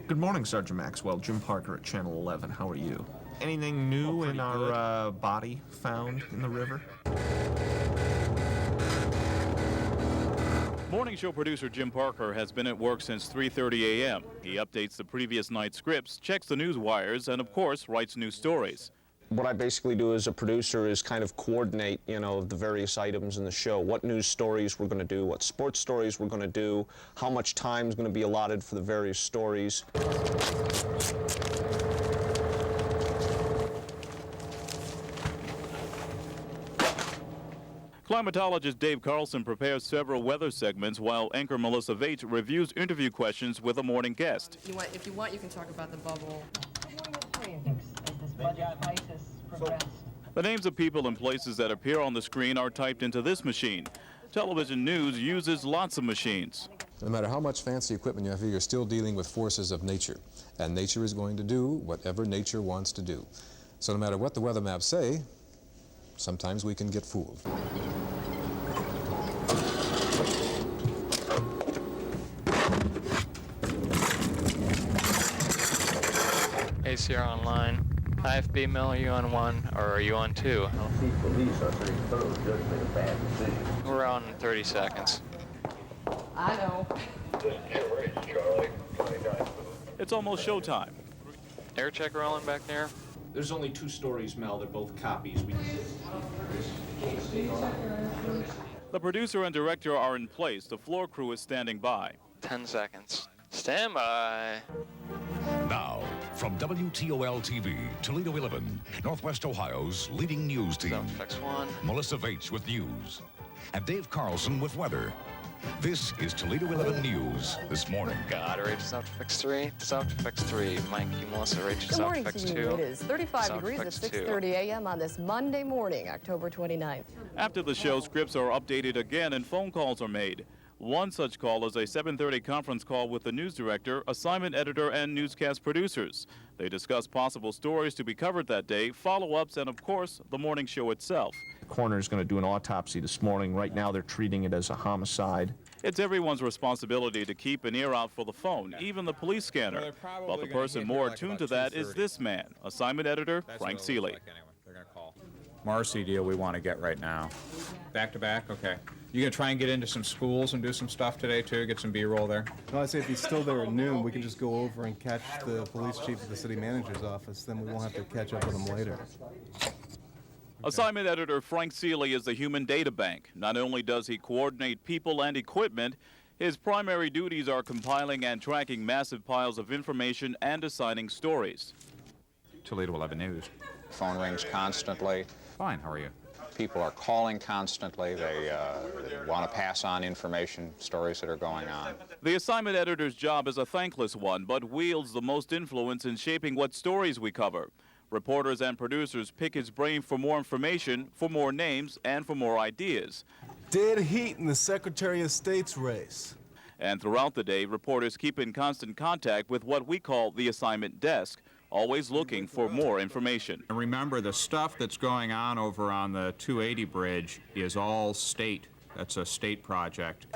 Good morning, Sergeant Maxwell. Jim Parker at Channel 11. How are you? Anything new in our body found in the river? Morning show producer Jim Parker has been at work since 3:30 a.m. He updates the previous night's scripts, checks the news wires, and of course writes new stories. What I basically do as a producer is kind of coordinate, the various items in the show. What news stories we're going to do, what sports stories we're going to do, how much time is going to be allotted for the various stories. Climatologist Dave Carlson prepares several weather segments while anchor Melissa Voetsch reviews interview questions with a morning guest. If you want, you can talk about the bubble. What do you think as this budget crisis progressed? The names of people and places that appear on the screen are typed into this machine. Television news uses lots of machines. No matter how much fancy equipment you have here, you're still dealing with forces of nature. And nature is going to do whatever nature wants to do. So no matter what the weather maps say, sometimes we can get fooled. Hey, Sierra online. IFB Mill, are you on 1 or are you on 2? Chief Police are saying thorough judge made a bad decision. We're on 30 seconds. I know. It's almost showtime. Air check rolling back there. There's only 2 stories, Mel. They're both copies. The producer and director are in place. The floor crew is standing by. 10 seconds. Stand by. Now, from WTOL TV, Toledo 11, Northwest Ohio's leading news team. Sound effects 1. Melissa Voetsch with news, and Dave Carlson with weather. This is Toledo 11 News this morning. God, rate sound effects 3. Sound effects 3. Mike, you, Melissa, rate Good sound morning effects to 2. you. It is 35 Sound degrees at effects 6:30 a.m. on this Monday morning, October 29th. After the show, scripts are updated again and phone calls are made. One such call is a 7:30 conference call with the news director, assignment editor, and newscast producers. They discuss possible stories to be covered that day, follow-ups, and of course, the morning show itself. The coroner's going to do an autopsy this morning. Right now, they're treating it as a homicide. It's everyone's responsibility to keep an ear out for the phone, even the police scanner. But the person more attuned to that is this man, assignment editor Frank Seeley. They're going to call. Marcy deal we want to get right now. Back to back? Okay. You going to try and get into some schools and do some stuff today, too? Get some B-roll there? No, I say if he's still there at noon, we can just go over and catch the police chief at the city manager's office. Then we won't have to catch up with him later. Assignment editor Frank Seeley is the human data bank. Not only does he coordinate people and equipment, his primary duties are compiling and tracking massive piles of information and assigning stories. Toledo 11 News. Phone rings constantly. Fine, how are you? People are calling constantly. They want to pass on information, stories that are going on. The assignment editor's job is a thankless one, but wields the most influence in shaping what stories we cover. Reporters and producers pick his brain for more information, for more names, and for more ideas. Dead heat in the Secretary of State's race. And throughout the day, reporters keep in constant contact with what we call the assignment desk, always looking for more information. And remember, the stuff that's going on over on the 280 bridge is all state. That's a state project.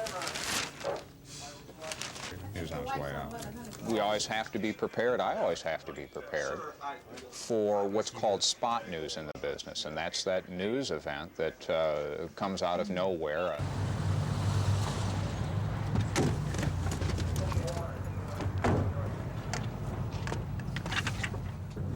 News on its way out. We always have to be prepared. I always have to be prepared for what's called spot news in the business, and that's that news event that comes out of nowhere.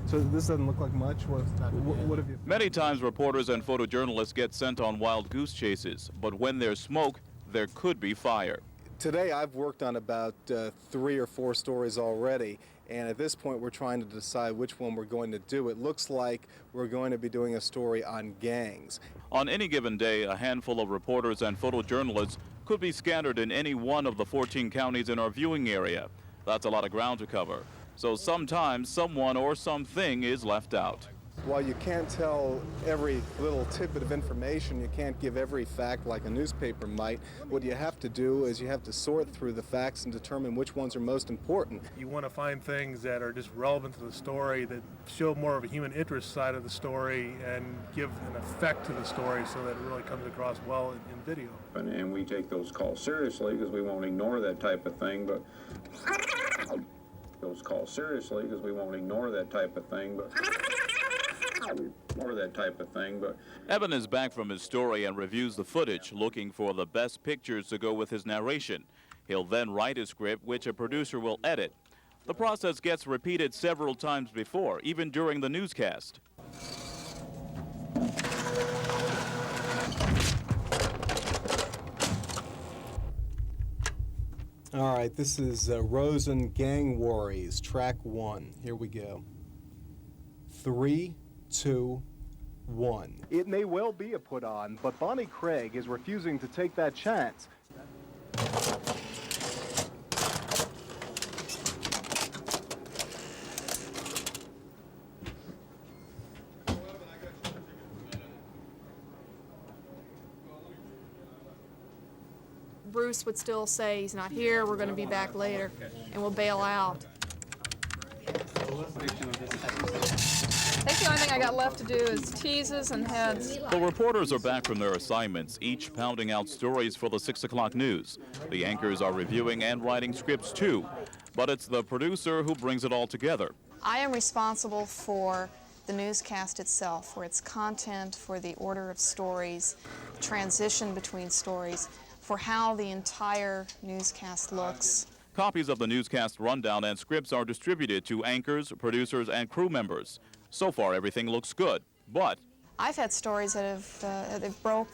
So this doesn't look like much. What have you? Many times reporters and photojournalists get sent on wild goose chases, but when there's smoke, there could be fire. Today I've worked on about 3 or 4 stories already, and at this point we're trying to decide which one we're going to do. It looks like we're going to be doing a story on gangs. On any given day, a handful of reporters and photojournalists could be scattered in any one of the 14 counties in our viewing area. That's a lot of ground to cover. So sometimes someone or something is left out. While you can't tell every little tidbit of information, you can't give every fact like a newspaper might. What you have to do is you have to sort through the facts and determine which ones are most important. You want to find things that are just relevant to the story, that show more of a human interest side of the story and give an effect to the story so that it really comes across well in video. And we take those calls seriously because we won't ignore that type of thing, but those calls seriously because we won't ignore that type of thing, but Evan is back from his story and reviews the footage, looking for the best pictures to go with his narration. He'll then write a script, which a producer will edit. The process gets repeated several times before, even during the newscast. All right, this is Rosen Gang Worries, track 1. Here we go. 3, 2, 1. It may well be a put-on, but Bonnie Craig is refusing to take that chance. Bruce would still say he's not here, we're going to be back later, and we'll bail out. I think the only thing I got left to do is teases and heads. The reporters are back from their assignments, each pounding out stories for the 6 o'clock news. The anchors are reviewing and writing scripts too, but it's the producer who brings it all together. I am responsible for the newscast itself, for its content, for the order of stories, transition between stories, for how the entire newscast looks. Copies of the newscast rundown and scripts are distributed to anchors, producers, and crew members. So far, everything looks good, but I've had stories that have that broke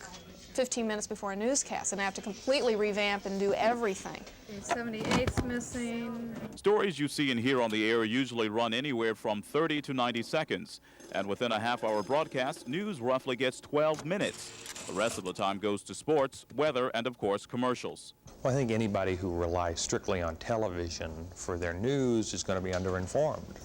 15 minutes before a newscast, and I have to completely revamp and do everything. 78's missing. stories you see and hear on the air usually run anywhere from 30 to 90 seconds. And within a half-hour broadcast, news roughly gets 12 minutes. The rest of the time goes to sports, weather, and of course, commercials. Well, I think anybody who relies strictly on television for their news is going to be underinformed.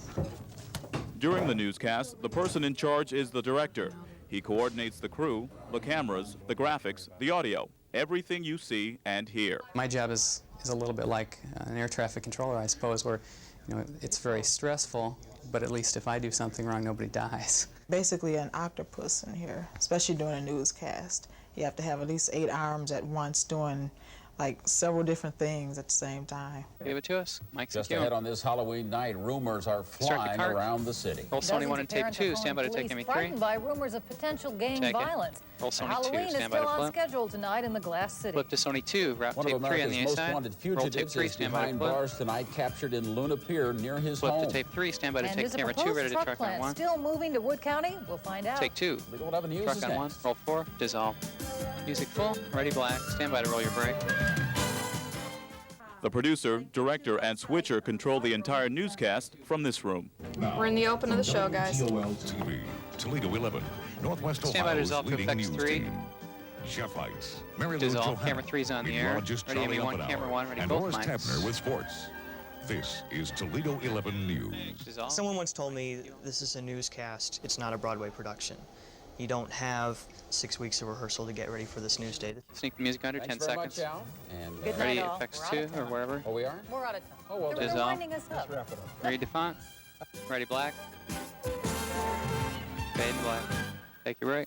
During the newscast, the person in charge is the director. He coordinates the crew, the cameras, the graphics, the audio, everything you see and hear. My job is a little bit like an air traffic controller, I suppose, where it's very stressful, but at least if I do something wrong, nobody dies. Basically an octopus in here, especially during a newscast. You have to have at least 8 arms at once doing like several different things at the same time. Give it to us. Mike's Just ahead on this Halloween night, rumors are flying around the city. Roll Sony 1 and tape 2, stand by to take ME3. Frightened by rumors of potential gang violence. Roll Sony 2, Halloween is stand by still to on flip. schedule tonight in the Glass City. Flip to Sony 2, route One of tape 3 on the America's A most side. wanted Roll tape fugitives 3, is stand by to behind flip. bars tonight, captured in Luna Pier near his Flip home. to tape 3, stand by to And take is a camera 2, proposed ready to truck truck on plant 1. still moving to Wood County? We'll find out. Take 2. Toledo 11 News Truck is on 1, next. roll 4, dissolve. Music full, ready black, stand by to roll your brake. The producer, director, and switcher control the entire newscast from this room. We're in the open of the show, guys. TV, Toledo 11, Northwest Stand by to Ohio's dissolve to leading effects news 3. team. Chef Heitz, Marilou, Dissolve, Johanek, camera 3's on the air. meteorologist Ready, Charlie ME1, Umpenhour, camera 1, ready, and both Orris mics. Tabner with sports. This is Toledo 11 News. Dissolve. Someone once told me this is a newscast, it's not a Broadway production. You don't have 6 weeks of rehearsal to get ready for this news day. Sneak the music under, 10 Thanks very seconds. much, Al. And Good Ready, night, all. effects We're 2 out of or time. wherever. Oh, we are? We're out of time. Oh, well, They're dissolve. winding us up. Ready to font. Ready black. Fade black. Take your break.